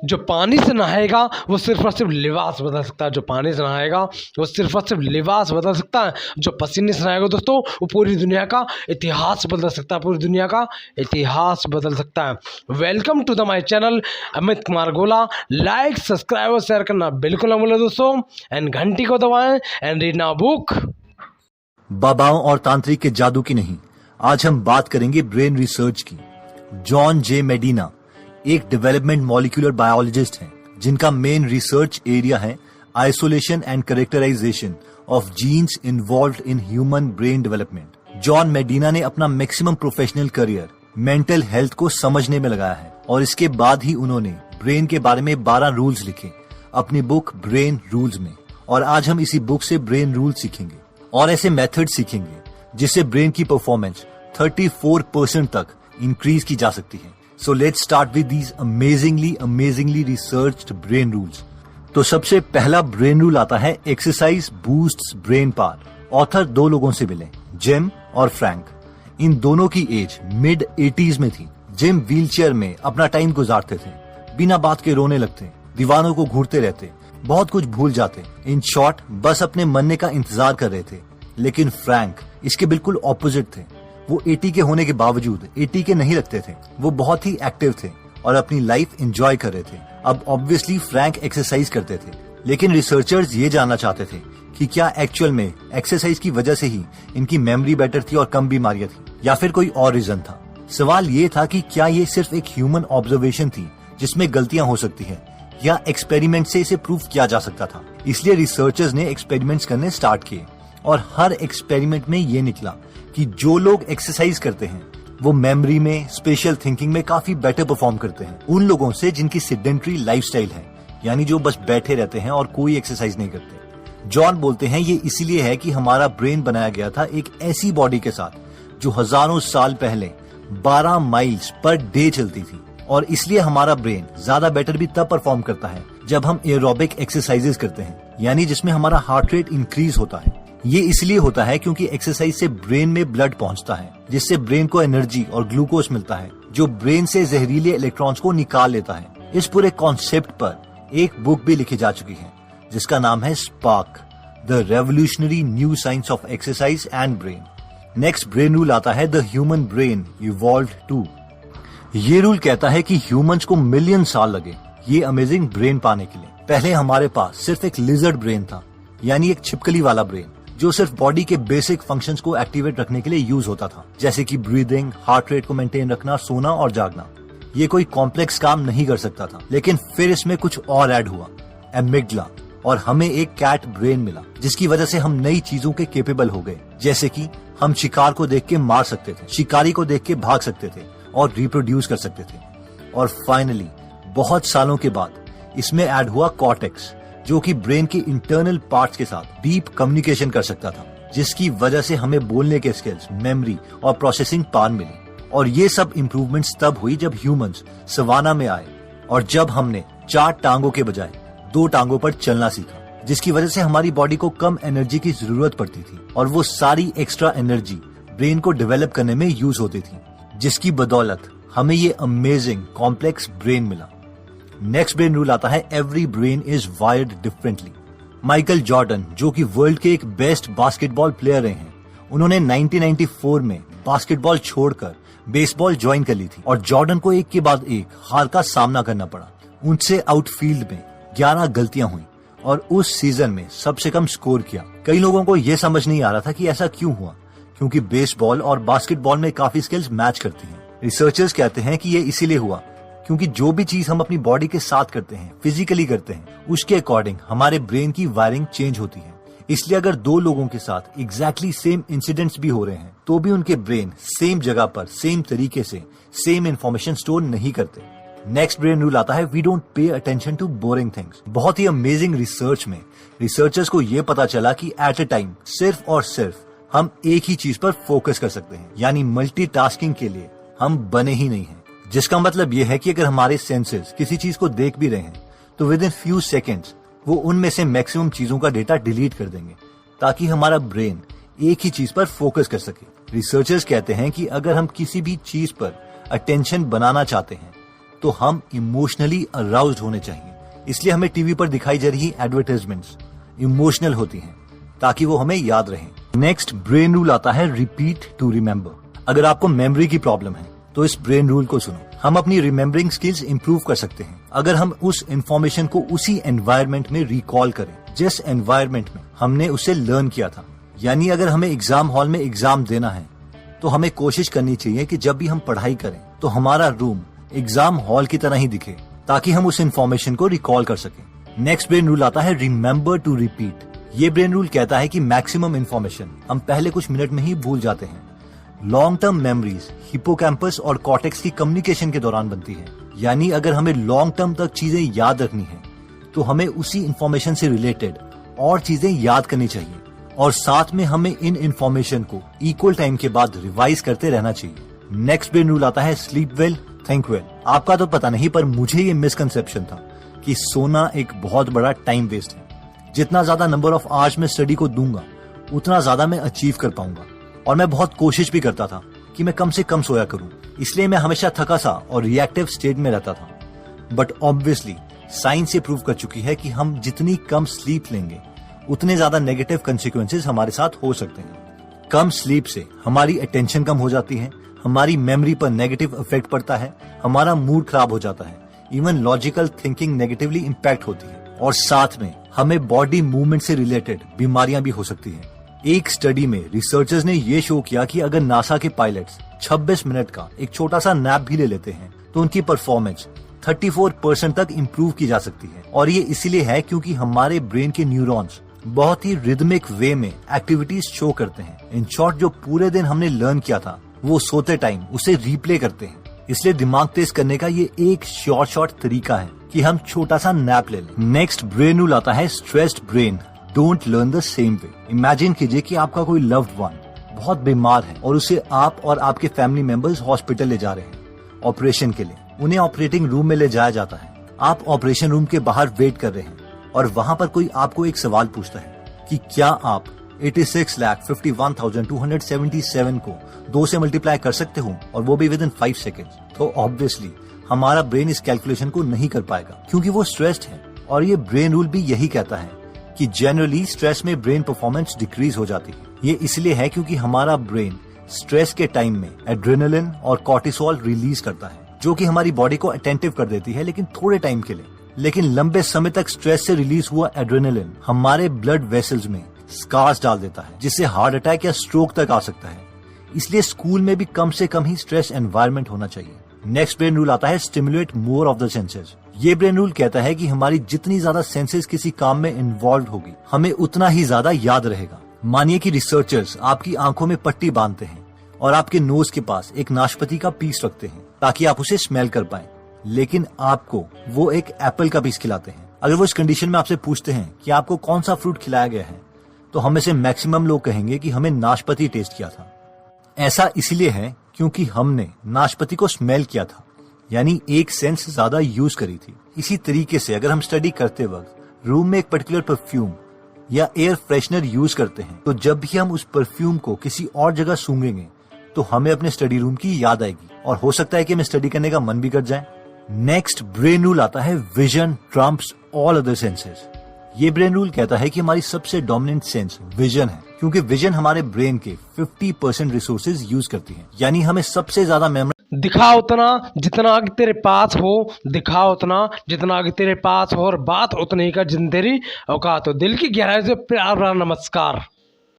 जो पानी से नहाएगा वो सिर्फ और सिर्फ लिबास बदल सकता है। जो पानी से नहाएगा वो सिर्फ और सिर्फ लिबास बदल सकता है। जो पसीने से नहाएगा दोस्तों वो पूरी दुनिया का इतिहास बदल सकता है। पूरी दुनिया का इतिहास बदल सकता है। Welcome to the my channel Amit Kumar Gola. Like subscribe और शेयर करना बिल्कुल ना भूलें दोस्तों, एंड घंटी को दबाएं एंड रीड नाउ बुक। बाबाओं और तांत्रिक के जादू की नहीं, आज हम बात करेंगे ब्रेन रिसर्च की। जॉन जे मेडिना एक डेवलपमेंट मॉलिक्यूलर बायोलॉजिस्ट हैं, जिनका मेन रिसर्च एरिया है isolation and characterization of genes involved in human brain development. John Medina ने अपना maximum professional career mental health को समझने में लगाया है, और इसके बाद ही उन्होंने ब्रेन के बारे में 12 रूल्स लिखे अपनी बुक ब्रेन रूल्स में। और आज हम इसी बुक से ब्रेन रूल सीखेंगे और ऐसे मेथड सीखेंगे जिससे ब्रेन की परफॉर्मेंस 34% तक इंक्रीज की जा सकती है। So let's start with these amazingly researched brain rules. तो सबसे पहला ब्रेन रूल आता है exercise boosts brain power. Author 2 लोगों से मिले, जिम और फ्रैंक। इन दोनों की एज मिड 80s में थी। जिम व्हीलचेयर में अपना टाइम गुजारते थे, बिना बात के रोने लगते, दीवानों को घूरते रहते, बहुत कुछ भूल जाते। इन शॉर्ट बस अपने मरने का इंतजार कर रहे थे। लेकिन फ्रैंक इसके बिल्कुल ऑपोजिट थे। वो 80 के होने के बावजूद 80 के नहीं लगते थे। वो बहुत ही एक्टिव थे और अपनी लाइफ एंजॉय कर रहे थे। अब ऑब्वियसली फ्रैंक एक्सरसाइज करते थे, लेकिन रिसर्चर्स ये जानना चाहते थे कि क्या एक्चुअल में एक्सरसाइज की वजह से ही इनकी मेमोरी बेटर थी और कम बीमारियां थी, या फिर कोई और रीजन था। सवाल ये था कि क्या ये सिर्फ एक ह्यूमन ऑब्जर्वेशन थी जिसमें गलतियां हो सकती है, या एक्सपेरिमेंट से इसे प्रूव किया जा सकता था। इसलिए रिसर्चर्स ने एक्सपेरिमेंट्स करने स्टार्ट किए, और हर एक्सपेरिमेंट में ये निकला कि जो लोग एक्सरसाइज करते हैं वो मेमोरी में, स्पेशल थिंकिंग में काफी बेटर परफॉर्म करते हैं उन लोगों से जिनकी सेडेंटरी लाइफस्टाइल है, यानी जो बस बैठे रहते हैं और कोई एक्सरसाइज नहीं करते। जॉन बोलते हैं ये इसलिए है कि हमारा ब्रेन बनाया गया था एक ऐसी बॉडी के साथ जो हजारों साल पहले 12 माइल्स पर डे चलती थी, और इसलिए हमारा ब्रेन ज्यादा बेटर भी तब परफॉर्म करता है जब हम एरोबिक एक्सरसाइजेस करते हैं, यानी जिसमें हमारा हार्ट रेट इंक्रीज होता है। ये इसलिए होता है क्योंकि एक्सरसाइज से ब्रेन में ब्लड पहुंचता है, जिससे ब्रेन को एनर्जी और ग्लूकोज मिलता है, जो ब्रेन से जहरीले इलेक्ट्रॉन्स को निकाल लेता है। इस पूरे कॉन्सेप्ट पर एक बुक भी लिखी जा चुकी है जिसका नाम है Spark, the revolutionary new science of exercise and brain. Next brain rule आता है the human brain evolved too. ये रूल कहता है कि ह्यूमंस को मिलियन साल लगे ये अमेजिंग ब्रेन पाने के लिए। पहले हमारे पास सिर्फ एक लिजर्ड ब्रेन था, यानी एक छिपकली वाला ब्रेन, जो सिर्फ बॉडी के बेसिक फंक्शंस को एक्टिवेट रखने के लिए यूज होता था, जैसे कि ब्रीदिंग, हार्ट रेट को मेंटेन रखना, सोना और जागना। ये कोई कॉम्प्लेक्स काम नहीं कर सकता था। लेकिन फिर इसमें कुछ और ऐड हुआ, एमिगडाला, और हमें एक कैट ब्रेन मिला, जिसकी वजह से हम नई चीजों के केपेबल हो गए। जैसे कि हम शिकार को देख के मार सकते थे, शिकारी को देख के भाग सकते थे और रिप्रोड्यूस कर सकते थे। और फाइनली बहुत सालों के बाद इसमें ऐड हुआ कॉर्टेक्स, जो कि ब्रेन के इंटरनल पार्ट्स के साथ डीप कम्युनिकेशन कर सकता था, जिसकी वजह से हमें बोलने के स्किल्स, मेमोरी और प्रोसेसिंग पावर मिली। और ये सब इम्प्रूवमेंट्स तब हुई जब ह्यूमंस सवाना में आए, और जब हमने 4 टांगों के बजाय 2 टांगों पर चलना सीखा, जिसकी वजह से हमारी बॉडी को कम एनर्जी की जरूरत पड़ती थी, और वो सारी एक्स्ट्रा एनर्जी ब्रेन को डेवलप करने में यूज होती थी, जिसकी बदौलत हमें ये अमेजिंग कॉम्प्लेक्स ब्रेन मिला। नेक्स्ट ब्रेन रूल आता है every brain is wired differently. Michael Jordan, जो कि वर्ल्ड के एक बेस्ट बास्केटबॉल प्लेयर रहे हैं, उन्होंने 1994 में बास्केटबॉल छोड़कर बेसबॉल ज्वाइन कर ली थी, और जॉर्डन को एक के बाद एक हार का सामना करना पड़ा। उनसे आउटफील्ड में 11 गलतियां हुई और उस सीजन में सबसे कम स्कोर किया। कई लोगों को यह समझ नहीं आ रहा था कि ऐसा क्यों हुआ, क्योंकि बेसबॉल और बास्केटबॉल में काफी स्किल्स मैच करती हैं। रिसर्चर्स कहते हैं कि ये इसीलिए हुआ क्योंकि जो भी चीज हम अपनी बॉडी के साथ करते हैं, फिजिकली करते हैं, उसके अकॉर्डिंग हमारे ब्रेन की वायरिंग चेंज होती है। इसलिए अगर 2 लोगों के साथ एग्जैक्टली सेम इंसिडेंट्स भी हो रहे हैं, तो भी उनके ब्रेन सेम जगह पर सेम तरीके से सेम इंफॉर्मेशन स्टोर नहीं करते। नेक्स्ट ब्रेन रूल आता है we don't pay attention to boring things. बहुत ही अमेजिंग रिसर्च में रिसर्चर्स को ये पता चला कि एट अ टाइम सिर्फ और सिर्फ हम एक ही चीज पर फोकस कर सकते हैं, यानी मल्टीटास्किंग के लिए हम बने ही नहीं हैं। जिसका मतलब ये है कि अगर हमारे सेंसेस किसी चीज को देख भी रहे हैं, तो विद इन फ्यू सेकेंड्स वो उनमें से मैक्सिमम चीजों का डेटा डिलीट कर देंगे, ताकि हमारा ब्रेन एक ही चीज पर फोकस कर सके। रिसर्चर्स कहते हैं कि अगर हम किसी भी चीज पर अटेंशन बनाना चाहते हैं, तो हम इमोशनली अराउज्ड होने चाहिए। इसलिए हमें टीवी पर दिखाई जा रही एडवर्टाइजमेंट्स इमोशनल होती हैं ताकि वो हमें याद रहे। नेक्स्ट ब्रेन रूल आता है रिपीट टू रिमेम्बर। अगर आपको मेमोरी की प्रॉब्लम है तो इस ब्रेन रूल को सुनो। हम अपनी रिमेम्बरिंग स्किल्स इंप्रूव कर सकते हैं अगर हम उस इंफॉर्मेशन को उसी एनवायरनमेंट में रिकॉल करें जिस एनवायरनमेंट में हमने उसे लर्न किया था। यानी अगर हमें एग्जाम हॉल में एग्जाम देना है तो हमें कोशिश करनी चाहिए कि जब भी हम पढ़ाई करें तो हमारा रूम एग्जाम हॉल की तरह ही दिखे ताकि हम उस इंफॉर्मेशन को रिकॉल कर सकें। नेक्स्ट ब्रेन रूल आता है रिमेम्बर टू रिपीट। ये ब्रेन रूल कहता है कि मैक्सिमम इंफॉर्मेशन हम पहले कुछ मिनट में ही भूल जाते हैं। लॉन्ग टर्म मेमोरीज हिपोकैम्पस और कॉर्टेक्स की कम्युनिकेशन के दौरान बनती है। यानी अगर हमें लॉन्ग टर्म तक चीजें याद रखनी है तो हमें उसी इंफॉर्मेशन से रिलेटेड और चीजें याद करनी चाहिए और साथ में हमें इन इंफॉर्मेशन को इक्वल टाइम के बाद रिवाइज करते रहना चाहिए। नेक्स्ट ब्रेन रूल आता है स्लीप वेल थिंक वेल। आपका तो पता नहीं पर मुझे ये मिसकंसेप्शन था कि सोना एक बहुत बड़ा टाइम वेस्ट है। जितना ज्यादा नंबर ऑफ आवर्स में स्टडी को दूंगा उतना ज्यादा मैं अचीव कर पाऊंगा और मैं बहुत कोशिश भी करता था कि मैं कम से कम सोया करूं। इसलिए मैं हमेशा थका सा और रिएक्टिव स्टेट में रहता था। बट ऑब्वियसली साइंस ये प्रूव कर चुकी है कि हम जितनी कम स्लीप लेंगे उतने ज्यादा नेगेटिव कंसिक्वेंसेस हमारे साथ हो सकते हैं। कम स्लीप से हमारी अटेंशन कम हो जाती है, हमारी मेमोरी पर नेगेटिव इफेक्ट पड़ता है, हमारा मूड खराब हो जाता है, even logical thinking negatively impact होती है और साथ में हमें बॉडी मूवमेंट से रिलेटेड बीमारियां भी हो सकती हैं। एक स्टडी में रिसर्चर्स ने ये शो किया कि अगर नासा के पायलट्स 26 मिनट का एक छोटा सा नैप भी ले लेते हैं तो उनकी परफॉर्मेंस 34% तक इम्प्रूव की जा सकती है। और ये इसीलिए है क्योंकि हमारे ब्रेन के न्यूरॉन्स बहुत ही रिदमिक वे में एक्टिविटीज शो करते हैं। इन शॉर्ट जो पूरे दिन हमने लर्न किया था वो सोते टाइम उसे रिप्ले करते हैं। इसलिए दिमाग तेज करने का ये एक शॉर्ट तरीका है कि हम छोटा सा नैप ले लें। नेक्स्ट ब्रेन रूल आता है stressed brain don't learn the same way. Imagine कीजिए कि आपका कोई लव्ड वन बहुत बीमार है और उसे आप और आपके फैमिली मेंबर्स हॉस्पिटल ले जा रहे हैं ऑपरेशन के लिए। उन्हें ऑपरेटिंग रूम में ले जाया जाता है। आप ऑपरेशन रूम के बाहर वेट कर रहे हैं और वहाँ पर कोई आपको एक सवाल पूछता है कि क्या आप 86,51,277 को 2 से मल्टीप्लाई कर सकते हो और वो भी विद इन 5 सेकेंड्स। तो ऑब्वियसली हमारा ब्रेन इस कैलकुलेशन को नहीं कर पाएगा क्योंकि वो स्ट्रेस्ड है। और ये ब्रेन रूल भी यही कहता है कि जनरली स्ट्रेस में ब्रेन परफॉर्मेंस डिक्रीज हो जाती है। ये इसलिए है क्योंकि हमारा ब्रेन स्ट्रेस के टाइम में एड्रेनलिन और कॉर्टिसोल रिलीज करता है जो कि हमारी बॉडी को अटेंटिव कर देती है लेकिन थोड़े टाइम के लिए। लेकिन लंबे समय तक स्ट्रेस से रिलीज हुआ एड्रेनलिन हमारे ब्लड वेसल्स में स्कार्स डाल देता है जिससे हार्ट अटैक या स्ट्रोक तक आ सकता है। इसलिए स्कूल में भी कम से कम ही स्ट्रेस एनवायरनमेंट होना चाहिए। नेक्स्ट ब्रेन रूल आता है stimulate more of the senses. ये ब्रेन रूल कहता है कि हमारी जितनी ज्यादा सेंसेस किसी काम में इन्वॉल्व होगी हमें उतना ही ज्यादा याद रहेगा। मानिए कि रिसर्चर्स आपकी आंखों में पट्टी बांधते हैं और आपके नोज के पास एक नाशपाती का पीस रखते हैं ताकि आप उसे स्मेल कर पाएं, लेकिन आपको वो एक एप्पल का पीस खिलाते हैं। अगर वो इस कंडीशन में आपसे पूछते हैं कि आपको कौन सा फ्रूट खिलाया गया है तो हम में से मैक्सिमम लोग कहेंगे कि हमें नाशपाती टेस्ट किया था। ऐसा इसलिए है क्योंकि हमने नाशपाती को स्मेल किया था, यानी एक सेंस ज्यादा यूज करी थी। इसी तरीके से अगर हम स्टडी करते वक्त रूम में एक पर्टिकुलर परफ्यूम या एयर फ्रेशनर यूज करते हैं तो जब भी हम उस परफ्यूम को किसी और जगह सूंघेंगे तो हमें अपने स्टडी रूम की याद आएगी और हो सकता है कि हमें स्टडी करने का मन भी कर जाए। नेक्स्ट ब्रेन रूल आता है vision Trump's all other senses. ये ब्रेन रूल कहता है कि हमारी सबसे डोमिनेंट सेंस विजन है क्योंकि विजन हमारे ब्रेन के 50% रिसोर्सेज यूज करती है। यानी हमें सबसे ज्यादा मेमोरी दिखा उतना जितना आगे तेरे पास हो, दिखा उतना जितना आगे तेरे पास हो और बात उतनी ही कर जितनी तेरी औकात हो। दिल की गहराई से प्यार भरा नमस्कार।